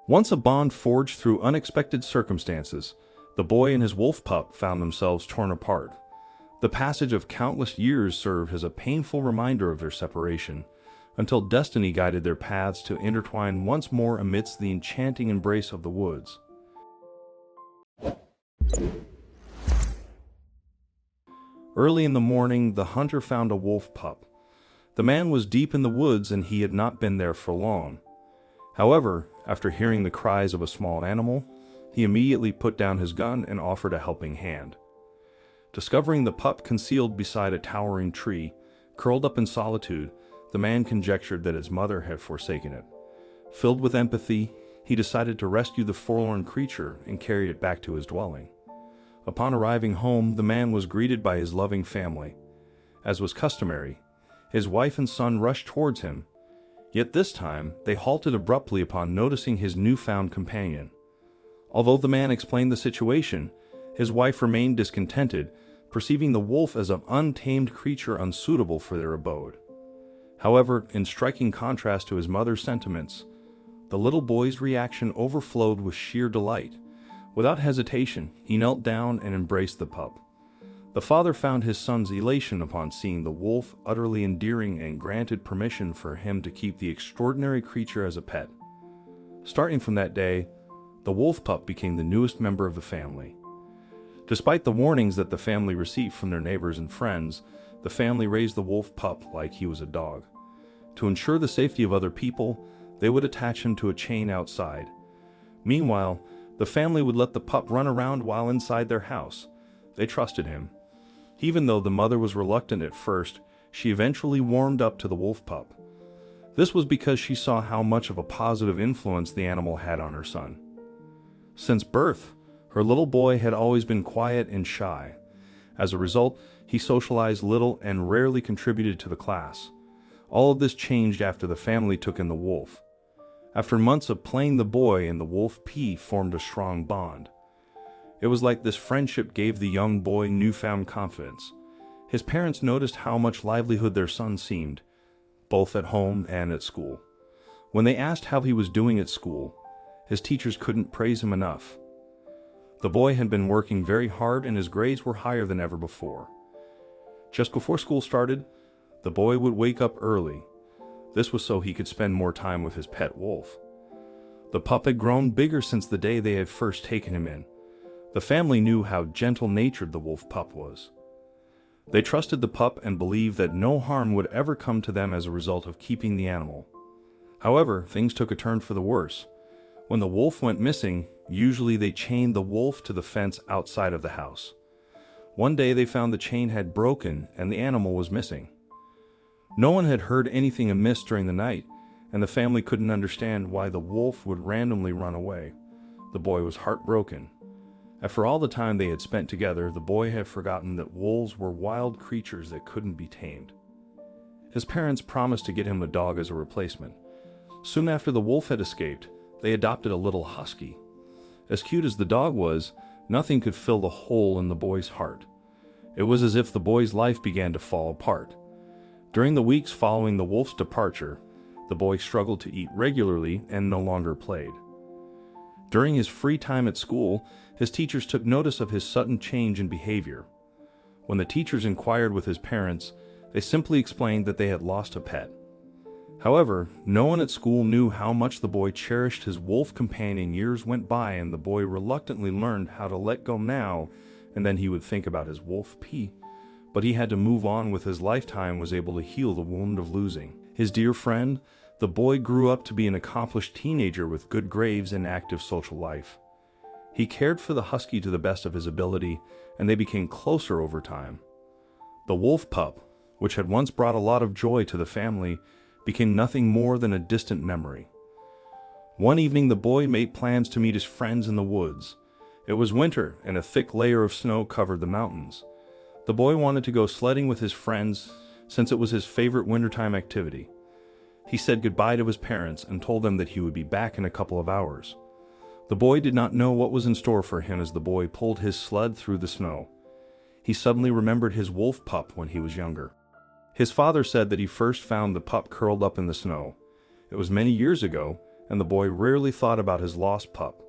Once a bond forged through unexpected circumstances, the boy and his wolf pup found themselves torn apart. The passage of countless years served as a painful reminder of their separation, until destiny guided their paths to intertwine once more amidst the enchanting embrace of the woods. Early in the morning, the hunter found a wolf pup. The man was deep in the woods and he had not been there for long. However, after hearing the cries of a small animal, he immediately put down his gun and offered a helping hand. Discovering the pup concealed beside a towering tree, curled up in solitude, the man conjectured that his mother had forsaken it. Filled with empathy, he decided to rescue the forlorn creature and carry it back to his dwelling. Upon arriving home, the man was greeted by his loving family. As was customary, his wife and son rushed towards him. Yet this time, they halted abruptly upon noticing his newfound companion. Although the man explained the situation, his wife remained discontented, perceiving the wolf as an untamed creature unsuitable for their abode. However, in striking contrast to his mother's sentiments, the little boy's reaction overflowed with sheer delight. Without hesitation, he knelt down and embraced the pup. The father found his son's elation upon seeing the wolf utterly endearing and granted permission for him to keep the extraordinary creature as a pet. Starting from that day, the wolf pup became the newest member of the family. Despite the warnings that the family received from their neighbors and friends, the family raised the wolf pup like he was a dog. To ensure the safety of other people, they would attach him to a chain outside. Meanwhile, the family would let the pup run around while inside their house. They trusted him. Even though the mother was reluctant at first, she eventually warmed up to the wolf pup. This was because she saw how much of a positive influence the animal had on her son. Since birth, her little boy had always been quiet and shy. As a result, he socialized little and rarely contributed to the class. All of this changed after the family took in the wolf. After months of playing, the boy and the wolf P formed a strong bond. It was like this friendship gave the young boy newfound confidence. His parents noticed how much livelihood their son seemed, both at home and at school. When they asked how he was doing at school, his teachers couldn't praise him enough. The boy had been working very hard and his grades were higher than ever before. Just before school started, the boy would wake up early. This was so he could spend more time with his pet wolf. The pup had grown bigger since the day they had first taken him in. The family knew how gentle-natured the wolf pup was. They trusted the pup and believed that no harm would ever come to them as a result of keeping the animal. However, things took a turn for the worse. When the wolf went missing, usually they chained the wolf to the fence outside of the house. One day they found the chain had broken and the animal was missing. No one had heard anything amiss during the night, and the family couldn't understand why the wolf would randomly run away. The boy was heartbroken. After all the time they had spent together, the boy had forgotten that wolves were wild creatures that couldn't be tamed. His parents promised to get him a dog as a replacement. Soon after the wolf had escaped, they adopted a little husky. As cute as the dog was, nothing could fill the hole in the boy's heart. It was as if the boy's life began to fall apart. During the weeks following the wolf's departure, the boy struggled to eat regularly and no longer played. During his free time at school, his teachers took notice of his sudden change in behavior. When the teachers inquired with his parents, they simply explained that they had lost a pet. However, no one at school knew how much the boy cherished his wolf companion. Years went by and the boy reluctantly learned how to let go now and then he would think about his wolf P. But he had to move on with his lifetime, was able to heal the wound of losing his dear friend. The boy grew up to be an accomplished teenager with good grades and active social life. He cared for the husky to the best of his ability, and they became closer over time. The wolf pup, which had once brought a lot of joy to the family, became nothing more than a distant memory. One evening the boy made plans to meet his friends in the woods. It was winter, and a thick layer of snow covered the mountains. The boy wanted to go sledding with his friends, since it was his favorite wintertime activity. He said goodbye to his parents and told them that he would be back in a couple of hours. The boy did not know what was in store for him as the boy pulled his sled through the snow. He suddenly remembered his wolf pup when he was younger. His father said that he first found the pup curled up in the snow. It was many years ago, and the boy rarely thought about his lost pup.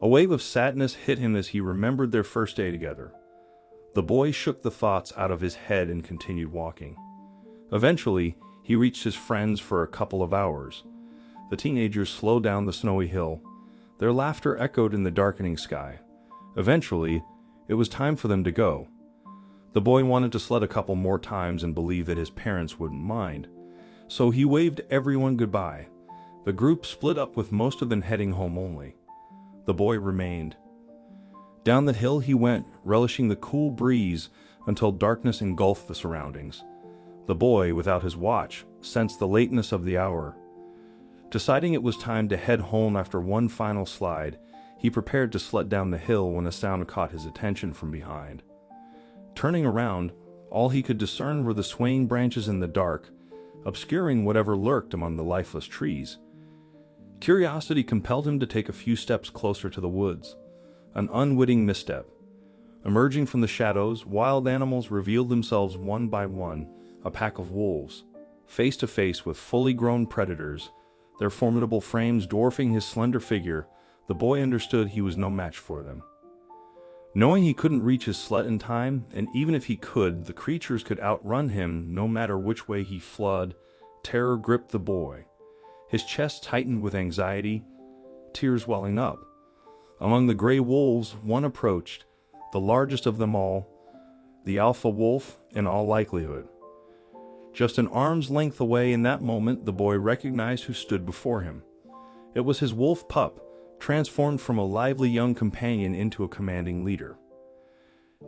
A wave of sadness hit him as he remembered their first day together. The boy shook the thoughts out of his head and continued walking. Eventually, he reached his friends for a couple of hours. The teenagers slowed down the snowy hill. Their laughter echoed in the darkening sky. Eventually, it was time for them to go. The boy wanted to sled a couple more times and believed that his parents wouldn't mind, so he waved everyone goodbye. The group split up with most of them heading home only. The boy remained. Down the hill he went, relishing the cool breeze until darkness engulfed the surroundings. The boy, without his watch, sensed the lateness of the hour. Deciding it was time to head home after one final slide, he prepared to sled down the hill when a sound caught his attention from behind. Turning around, all he could discern were the swaying branches in the dark, obscuring whatever lurked among the lifeless trees. Curiosity compelled him to take a few steps closer to the woods. An unwitting misstep. Emerging from the shadows, wild animals revealed themselves one by one, a pack of wolves, face to face with fully grown predators, their formidable frames dwarfing his slender figure. The boy understood he was no match for them. Knowing he couldn't reach his sled in time, and even if he could, the creatures could outrun him no matter which way he fled, terror gripped the boy. His chest tightened with anxiety, tears welling up. Among the gray wolves, one approached, the largest of them all, the alpha wolf in all likelihood. Just an arm's length away in that moment, the boy recognized who stood before him. It was his wolf pup, transformed from a lively young companion into a commanding leader.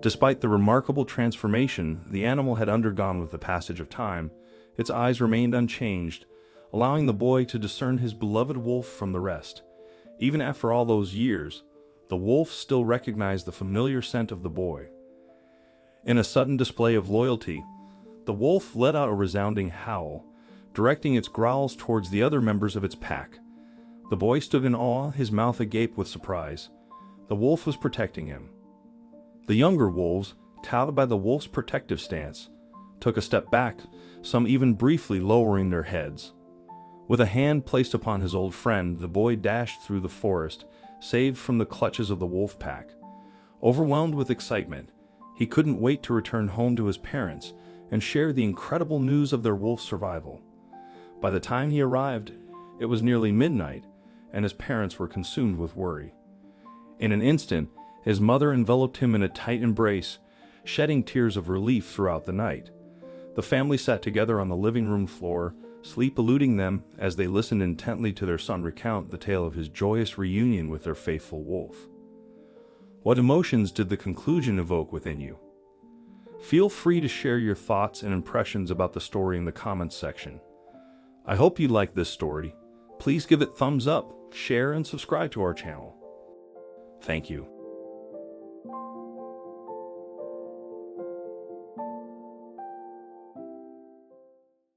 Despite the remarkable transformation the animal had undergone with the passage of time, its eyes remained unchanged, allowing the boy to discern his beloved wolf from the rest. Even after all those years, the wolf still recognized the familiar scent of the boy. In a sudden display of loyalty, the wolf let out a resounding howl, directing its growls towards the other members of its pack. The boy stood in awe, his mouth agape with surprise. The wolf was protecting him. The younger wolves, cowed by the wolf's protective stance, took a step back, some even briefly lowering their heads. With a hand placed upon his old friend, the boy dashed through the forest, saved from the clutches of the wolf pack. Overwhelmed with excitement, he couldn't wait to return home to his parents and share the incredible news of their wolf's survival. By the time he arrived, it was nearly midnight, and his parents were consumed with worry. In an instant, his mother enveloped him in a tight embrace, shedding tears of relief throughout the night. The family sat together on the living room floor, sleep eluding them as they listened intently to their son recount the tale of his joyous reunion with their faithful wolf. What emotions did the conclusion evoke within you? Feel free to share your thoughts and impressions about the story in the comments section. I hope you liked this story. Please give it thumbs up, share, and subscribe to our channel. Thank you.